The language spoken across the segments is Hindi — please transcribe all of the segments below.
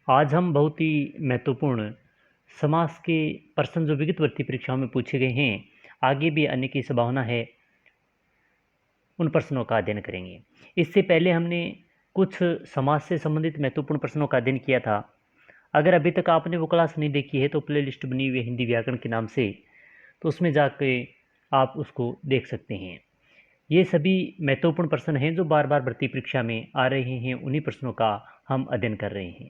आज हम बहुत ही महत्वपूर्ण समास के प्रश्न जो विगतवर्ती परीक्षाओं में पूछे गए हैं, आगे भी आने की संभावना है, उन प्रश्नों का अध्ययन करेंगे। इससे पहले हमने कुछ समाज से संबंधित महत्वपूर्ण प्रश्नों का अध्ययन किया था। अगर अभी तक आपने वो क्लास नहीं देखी है तो प्लेलिस्ट बनी हुई है हिंदी व्याकरण के नाम से, तो उसमें जाके आप उसको देख सकते हैं। ये सभी महत्वपूर्ण प्रश्न हैं जो बार बार भर्ती परीक्षा में आ रहे हैं, उन्हीं प्रश्नों का हम अध्ययन कर रहे हैं।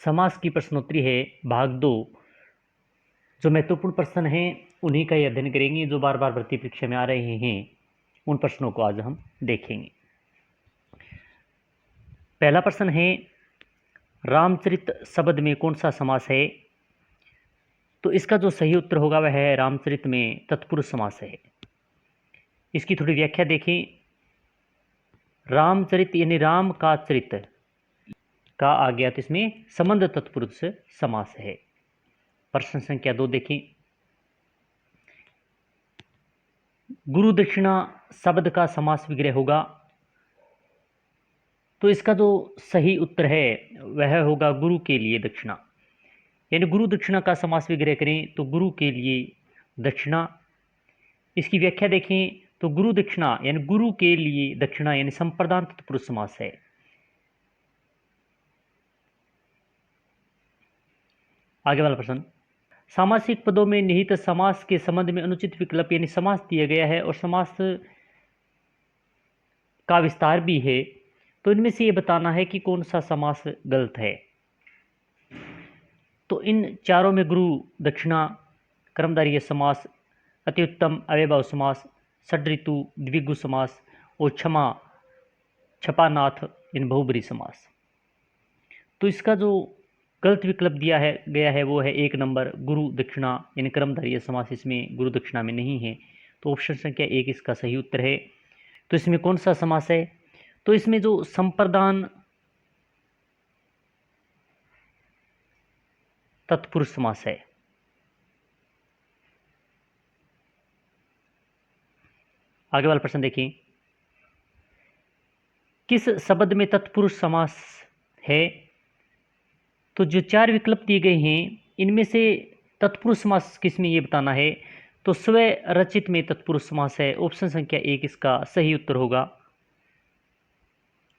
समास की प्रश्नोत्तरी है भाग 2। जो महत्वपूर्ण प्रश्न हैं उन्हीं का ही अध्ययन करेंगे जो बार बार भर्ती परीक्षा में आ रहे हैं, उन प्रश्नों को आज हम देखेंगे। पहला प्रश्न है, रामचरित शब्द में कौन सा समास है? तो इसका जो सही उत्तर होगा वह है रामचरित में तत्पुरुष समास है। इसकी थोड़ी व्याख्या देखें। रामचरित यानी राम का चरित का आ गया तो इसमें संबंध तत्पुरुष समास है। प्रश्न संख्या 2 देखें। गुरु दक्षिणा शब्द का समास विग्रह होगा, तो इसका जो सही उत्तर है वह होगा गुरु के लिए दक्षिणा। यानी गुरु दक्षिणा का समास विग्रह करें तो गुरु के लिए दक्षिणा। इसकी व्याख्या देखें तो गुरु दक्षिणा यानी गुरु के लिए दक्षिणा यानी संप्रदान तत्पुरुष समास है। आगे वाला प्रश्न, सामासिक पदों में निहित समास के संबंध में अनुचित विकल्प यानी समास दिया गया है और समास का विस्तार भी है, तो इनमें से ये बताना है कि कौन सा समास गलत है। तो इन चारों में गुरु दक्षिणा, कर्मधारय समास, अति उत्तम अव्ययभाव समास, षड्ऋतु द्विगु समास और क्षमा छपानाथ इन बहुब्री समास। तो इसका जो गलत विकल्प दिया है गया है वो है 1 नंबर गुरु दक्षिणा यानी कर्मधारय समास, इसमें गुरु दक्षिणा में नहीं है, तो ऑप्शन संख्या 1 इसका सही उत्तर है। तो इसमें कौन सा समास है? तो इसमें जो संप्रदान तत्पुरुष समास है। आगे वाला प्रश्न देखिए, किस शब्द में तत्पुरुष समास है? तो जो 4 विकल्प दिए गए हैं इनमें से तत्पुरुष समास किस में ये बताना है। तो स्वयं रचित में तत्पुरुष समास है, ऑप्शन संख्या 1 इसका सही उत्तर होगा।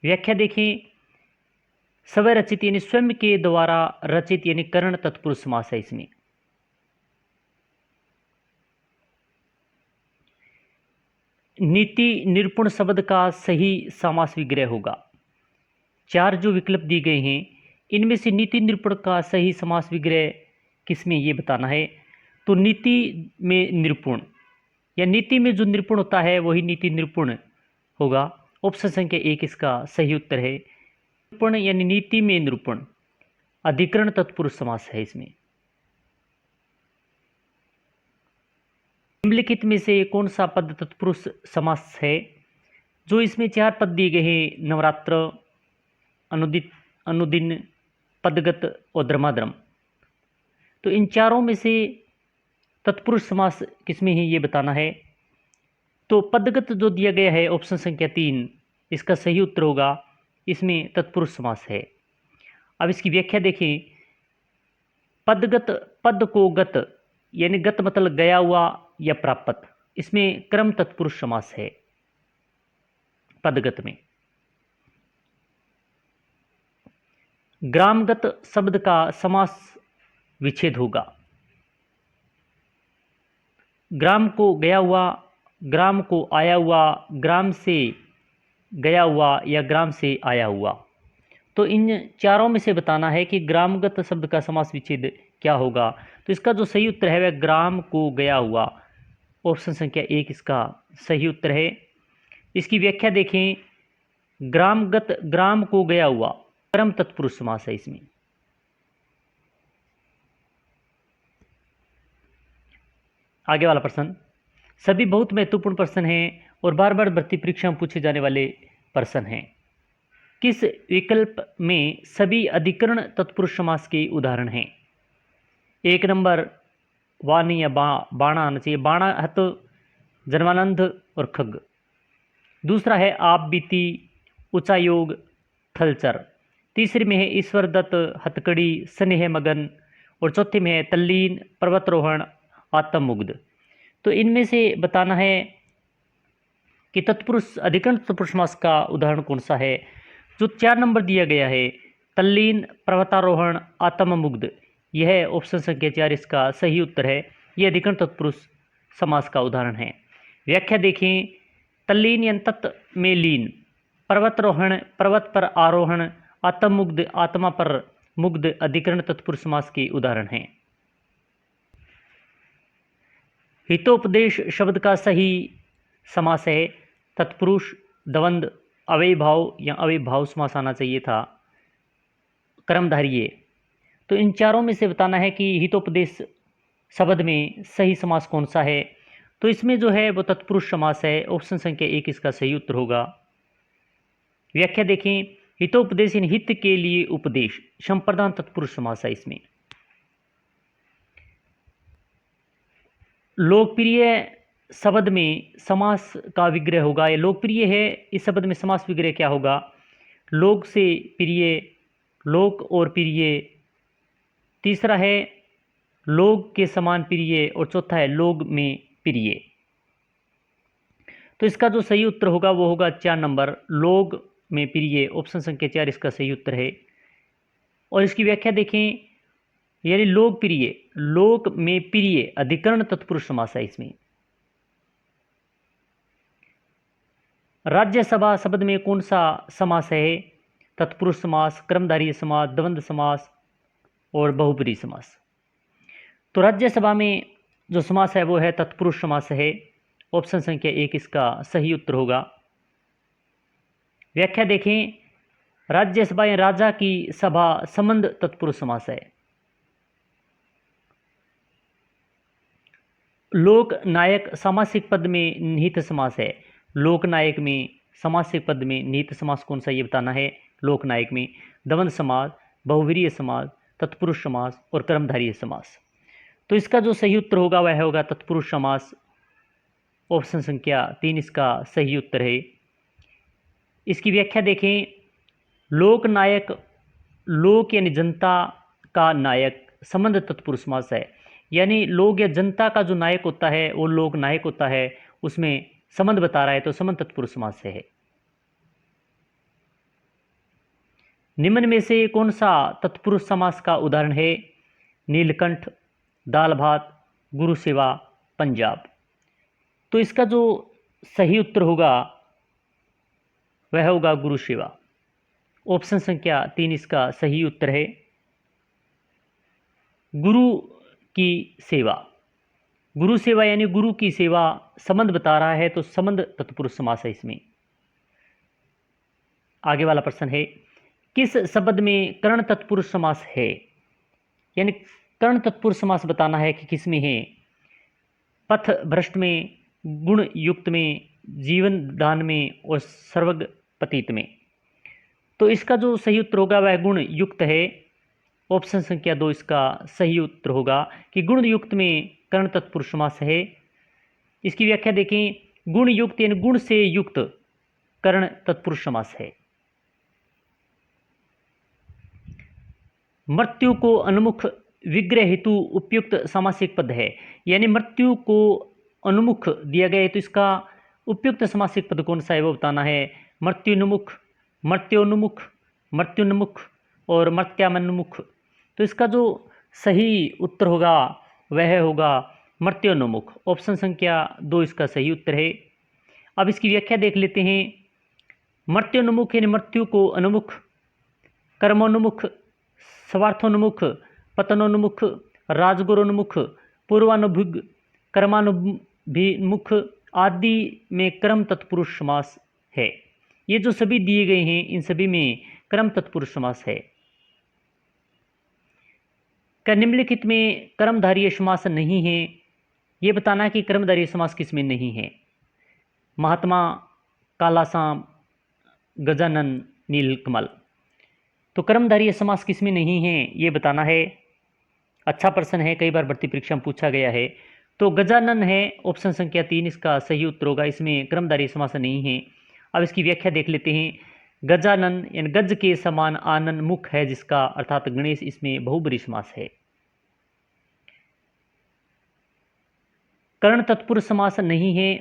व्याख्या देखें, स्वयं रचित यानी स्वयं के द्वारा रचित यानी करण तत्पुरुष समास है। इसमें नीति निरूपण शब्द का सही समास विग्रह होगा। 4 जो विकल्प दिए गए हैं इनमें से नीति निरूपण का सही समास विग्रह किसमें ये बताना है। तो नीति में निरूपण या नीति में जो निरूपण होता है वही नीति निरूपण होगा, ऑप्शन संख्या 1 इसका सही उत्तर है। निरूपण यानी नीति में निरूपण अधिकरण तत्पुरुष समास है। इसमें निम्नलिखित में से कौन सा पद तत्पुरुष समास है? जो इसमें 4 पद दिए गए हैं, नवरात्र, अनुदित, अनुदिन, पदगत और धर्माधर्म, तो इन चारों में से तत्पुरुष समास किसमें है ये बताना है। तो पदगत जो दिया गया है ऑप्शन संख्या 3 इसका सही उत्तर होगा, इसमें तत्पुरुष समास है। अब इसकी व्याख्या देखें, पदगत पद को गत यानी गत मतलब गया हुआ या प्राप्त, इसमें क्रम तत्पुरुष समास है पदगत में। ग्रामगत शब्द का समास विच्छेद होगा। ग्राम को गया हुआ, ग्राम को आया हुआ, ग्राम से गया हुआ या ग्राम से आया हुआ, तो इन चारों में से बताना है कि ग्रामगत शब्द का समास विच्छेद क्या होगा। तो इसका जो सही उत्तर है वह ग्राम को गया हुआ, ऑप्शन संख्या 1 इसका सही उत्तर है। इसकी व्याख्या देखें, ग्रामगत ग्राम को गया हुआ क्रम तत्पुरुष समास है। इसमें आगे वाला प्रश्न सभी बहुत महत्वपूर्ण प्रश्न हैं और बार बार भर्ती परीक्षा में पूछे जाने वाले प्रश्न हैं। किस विकल्प में सभी अधिकरण तत्पुरुष समास के उदाहरण हैं? 1 नंबर वाणी या बाणा आना चाहिए, बाणा है तो जन्मानंद और खग। दूसरा है आप बीती, ऊंचा योग, थलचर। तीसरे में है ईश्वर दत्त, हथकड़ी, स्नेह मगन, और चौथे में है तल्लीन, पर्वतारोहण, आत्ममुग्ध। तो इनमें से बताना है कि तत्पुरुष अधिकरण तत्पुरुष समास का उदाहरण कौन सा है। जो 4 नंबर दिया गया है, तल्लीन, पर्वतारोहण, आत्ममुग्ध, यह ऑप्शन संख्या 4 इसका सही उत्तर है। यह अधिकरण तत्पुरुष समास का उदाहरण है। व्याख्या देखें, तल्लीन यानी तत्व में लीन, पर्वतारोहण पर्वत पर आरोहण, आत्ममुग्ध आत्मा पर मुग्ध अधिकरण तत्पुरुष समास के उदाहरण हैं। हितोपदेश शब्द का सही समास है तत्पुरुष, द्वंद्व, अव्ययभाव या अव्ययभाव समास आना चाहिए था, कर्मधारय। तो इन चारों में से बताना है कि हितोपदेश शब्द में सही समास कौन सा है। तो इसमें जो है वो तत्पुरुष समास है। ऑप्शन संख्या 1 इसका सही उत्तर होगा। व्याख्या देखें, हितोपदेश इन हित के लिए उपदेश, संप्रदान तत्पुरुष समास है। इसमें लोकप्रिय शब्द में समास का विग्रह होगा। ये लोकप्रिय है, इस शब्द में समास विग्रह क्या होगा। लोक से प्रिय, लोक और प्रिय, तीसरा है लोग के समान प्रिय, और चौथा है लोग में प्रिय। तो इसका जो सही उत्तर होगा वो होगा 4 नंबर, लोग में प्रिय। ऑप्शन संख्या 4 इसका सही उत्तर है। और इसकी व्याख्या देखें, यानी लोकप्रिय, लोक में प्रिय अधिकरण तत्पुरुष समास है। इसमें राज्यसभा शब्द में कौन सा समास है। तत्पुरुष समास, कर्मधारय समास, द्वंद्व समास और बहुब्रीहि समास। तो राज्यसभा में जो समास है वो है तत्पुरुष समास है। ऑप्शन संख्या 1 इसका सही उत्तर होगा। व्याख्या देखें, राज्यसभा या राजा की सभा संबंध तत्पुरुष समास है। लोकनायक सामासिक पद में निहित समास है। लोकनायक में सामासिक पद में निहित समास कौन सा ये बताना है। लोकनायक में द्वंद्व समास, बहुव्रीहि समास, तत्पुरुष समास और कर्मधारय समास। तो इसका जो सही उत्तर होगा वह होगा तत्पुरुष समास। ऑप्शन संख्या 3 इसका सही उत्तर है। इसकी व्याख्या देखें, लोकनायक, लोक यानी जनता का नायक, संबंध तत्पुरुष समास है। यानी लोग या जनता का जो नायक होता है वो लोक नायक होता है, उसमें संबंध बता रहा है, तो संबंध तत्पुरुष समास से है। निम्न में से कौन सा तत्पुरुष समास का उदाहरण है। नीलकंठ, दाल भात, गुरु सेवा, पंजाब। तो इसका जो सही उत्तर होगा वह होगा गुरु सेवा। ऑप्शन संख्या 3 इसका सही उत्तर है। गुरु की सेवा, गुरु सेवा यानी गुरु की सेवा, संबंध बता रहा है, तो संबंध तत्पुरुष समास है। इसमें आगे वाला प्रश्न है, किस शब्द में कर्ण तत्पुरुष समास है। यानी कर्ण तत्पुरुष समास बताना है कि किस में है। पथ भ्रष्ट में, गुण युक्त में, जीवन दान में और सर्वग पतित में। तो इसका जो सही उत्तर होगा वह गुण युक्त है। ऑप्शन संख्या 2 इसका सही उत्तर होगा कि गुण युक्त में कर्ण तत्पुरुष समास है। इसकी व्याख्या देखें, गुण युक्त यानी गुण से युक्त कर्ण तत्पुरुष समास है। मृत्यु को अनुमुख विग्रह हेतु उपयुक्त सामासिक पद है। यानी मृत्यु को अनुमुख दिया गया है, तो इसका उपयुक्त सामासिक पद कौन सा है वो बताना है। मृत्युन्मुख, मृत्योन्मुख, मृत्युन्मुख और मर्त्यामन्मुख। तो इसका जो सही उत्तर होगा वह होगा मर्त्योन्मुख। ऑप्शन संख्या 2 इसका सही उत्तर है। अब इसकी व्याख्या देख लेते हैं। मर्त्योन्मुख यानी मृत्यु को अनुमुख, कर्मोन्मुख, स्वार्थोन्मुख, पतनोन्मुख, राजगुरोन्मुख, पूर्वानुभिग, कर्मानुभिमुख आदि में क्रम तत्पुरुष समास है। ये जो सभी दिए गए हैं इन सभी में क्रम तत्पुरुष समास है। क्या निम्नलिखित में कर्मधारय समास नहीं है। ये बताना है कि कर्मधारय समास किसमें नहीं है। महात्मा, कालासाम, गजानन, नीलकमल। तो कर्मधारय समास किसमें नहीं है ये बताना है। अच्छा प्रश्न है, कई बार भर्ती परीक्षा में पूछा गया है। तो गजानन है, ऑप्शन संख्या 3 इसका सही उत्तर होगा। इसमें कर्मधारय समास नहीं है। अब इसकी व्याख्या देख लेते हैं। गजानन यानी गज के समान आनन मुख है जिसका, अर्थात गणेश इसमें बहुब्रीहि समास है। कर्ण तत्पुरुष समास नहीं है।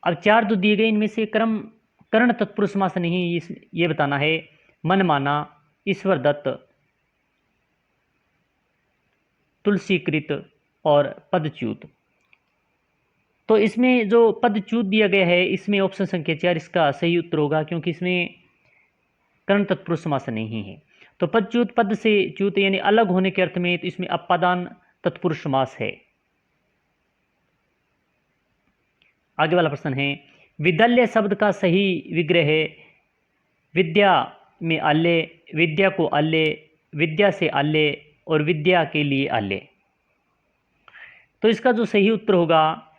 अब चार जो दिए गए इनमें से कर्ण तत्पुरुष समास नहीं, ये बताना है। मनमाना, ईश्वर दत्त, तुलसीकृत और पदच्युत। तो इसमें जो पदच्युत दिया गया है इसमें ऑप्शन संख्या 4 इसका सही उत्तर होगा, क्योंकि इसमें कर्ण तत्पुरुष समास नहीं है। तो पदच्युत पद से च्युत यानी अलग होने के अर्थ में, तो इसमें अपादान तत्पुरुष समास है। आगे वाला प्रश्न है, विद्यालय शब्द का सही विग्रह है। विद्या में आल्य, विद्या को आल्य, विद्या से आल्य और विद्या के लिए आल्य। तो इसका जो सही उत्तर होगा,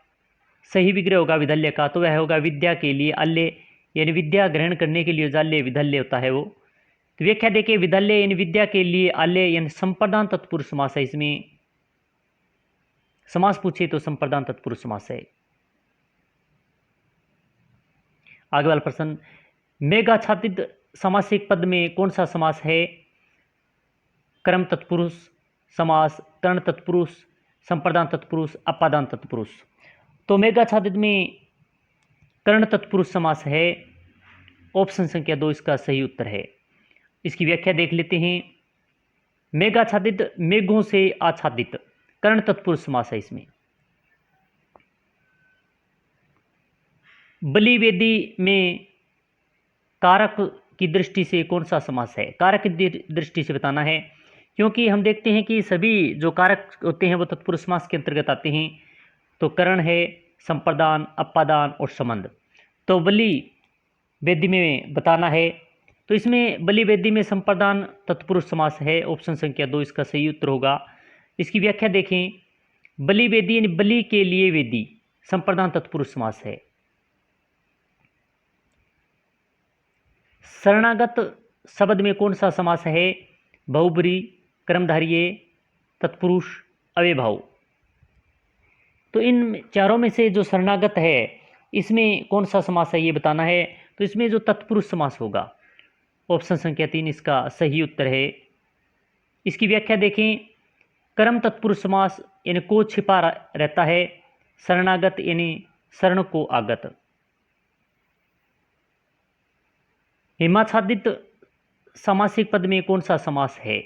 सही विग्रह होगा विद्यालय का, तो वह होगा विद्या के लिए आल्य, यानी विद्या ग्रहण करने के लिए जाल्य विद्यालय होता है वो। तो व्याख्या देखिए, विद्यालय यानी विद्या के लिए आल्य यानी संप्रदान तत्पुरुष समास है। इसमें समास पूछे तो संप्रदान तत्पुरुष समास है। आगे वाला प्रश्न, मेघाच्छादित समासिक पद में कौन सा समास है? कर्म तत्पुरुष समास, कर्ण तत्पुरुष, संप्रदान तत्पुरुष, अपादान तत्पुरुष। तो मेघाच्छादित में कर्ण तत्पुरुष समास है। ऑप्शन संख्या 2 इसका सही उत्तर है। इसकी व्याख्या देख लेते हैं। मेघाच्छादित मेघों से आच्छादित, कर्ण तत्पुरुष समास है। इसमें बलि वेदी में कारक की दृष्टि से कौन सा समास है? कारक की दृष्टि से बताना है, क्योंकि हम देखते हैं कि सभी जो कारक होते हैं वो तत्पुरुष समास के अंतर्गत आते हैं। तो कर्ण है, संप्रदान, अपादान और संबंध। तो बलि वेदी में बताना है, तो इसमें बलि वेदी में संप्रदान तत्पुरुष समास है। ऑप्शन संख्या 2 इसका सही उत्तर होगा। इसकी व्याख्या देखें, बलि वेदी यानी बलि के लिए वेदी, संप्रदान तत्पुरुष समास है। शरणागत शब्द में कौन सा समास है? बहुब्रीहि, कर्मधारय, तत्पुरुष, अव्ययभाव। तो इन चारों में से जो शरणागत है इसमें कौन सा समास है ये बताना है। तो इसमें जो तत्पुरुष समास होगा, ऑप्शन संख्या 3 इसका सही उत्तर है। इसकी व्याख्या देखें, कर्म तत्पुरुष समास यानी को छिपा रहता है, शरणागत यानी शरण को आगत। हिमाच्छादित समासिक पद में कौन सा समास है?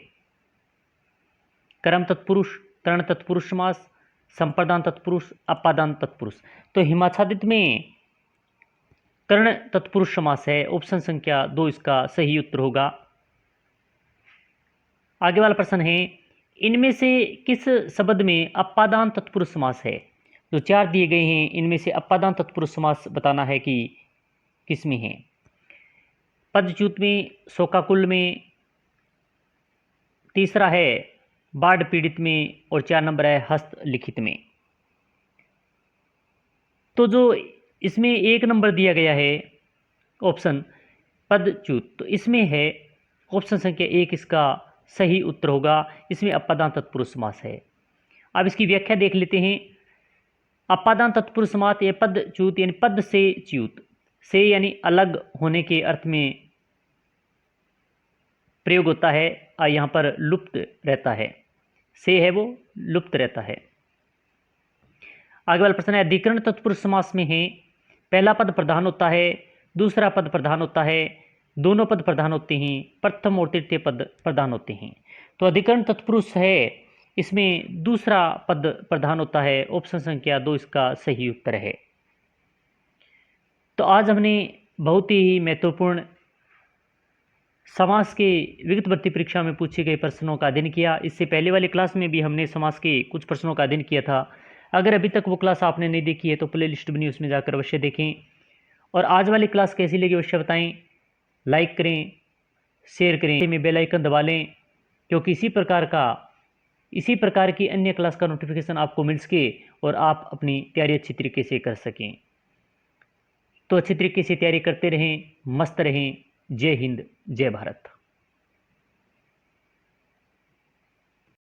कर्म तत्पुरुष, कर्ण तत्पुरुष समास, संप्रदान तत्पुरुष, अपादान तत्पुरुष। तो हिमाच्छादित में कर्ण तत्पुरुष समास है। ऑप्शन संख्या 2 इसका सही उत्तर होगा। आगे वाला प्रश्न है, इनमें से किस शब्द में अपादान तत्पुरुष समास है? जो चार दिए गए हैं इनमें से अपादान तत्पुरुष समास बताना है कि किसमें है। पदच्युत में, शोकाकुल में, तीसरा है बाढ़ पीड़ित में और 4 नंबर है हस्तलिखित में। तो जो इसमें 1 नंबर दिया गया है ऑप्शन पदच्युत, तो इसमें है ऑप्शन संख्या 1 इसका सही उत्तर होगा। इसमें अपादान तत्पुरुष समास है। अब इसकी व्याख्या देख लेते हैं। अपादान तत्पुरुष समास ये पदच्युत यानी पद से च्युत, से यानी अलग होने के अर्थ में प्रयोग होता है। यहाँ पर लुप्त रहता है, से है वो लुप्त रहता है। आगे वाला प्रश्न है, अधिकरण तत्पुरुष समास में है पहला पद प्रधान होता है, दूसरा पद प्रधान होता है, दोनों पद प्रधान होते हैं, प्रथम और तृतीय पद प्रधान होते हैं। तो अधिकरण तत्पुरुष है, इसमें दूसरा पद प्रधान होता है। ऑप्शन संख्या 2 इसका सही उत्तर है। तो आज हमने बहुत ही महत्वपूर्ण समास के विगत भर्ती परीक्षा में पूछे गए प्रश्नों का अध्ययन किया। इससे पहले वाली क्लास में भी हमने समास के कुछ प्रश्नों का अध्ययन किया था। अगर अभी तक वो क्लास आपने नहीं देखी है तो प्ले लिस्ट बनी उसमें जाकर अवश्य देखें। और आज वाली क्लास कैसी लगी अवश्य बताएं, लाइक करें, शेयर करें, में बेल आइकन दबा लें, क्योंकि इसी प्रकार की अन्य क्लास का नोटिफिकेशन आपको मिल सके और आप अपनी तैयारी अच्छी तरीके से कर सकें। तो अच्छी तरीके से तैयारी करते रहें, मस्त रहें। जय हिंद, जय भारत।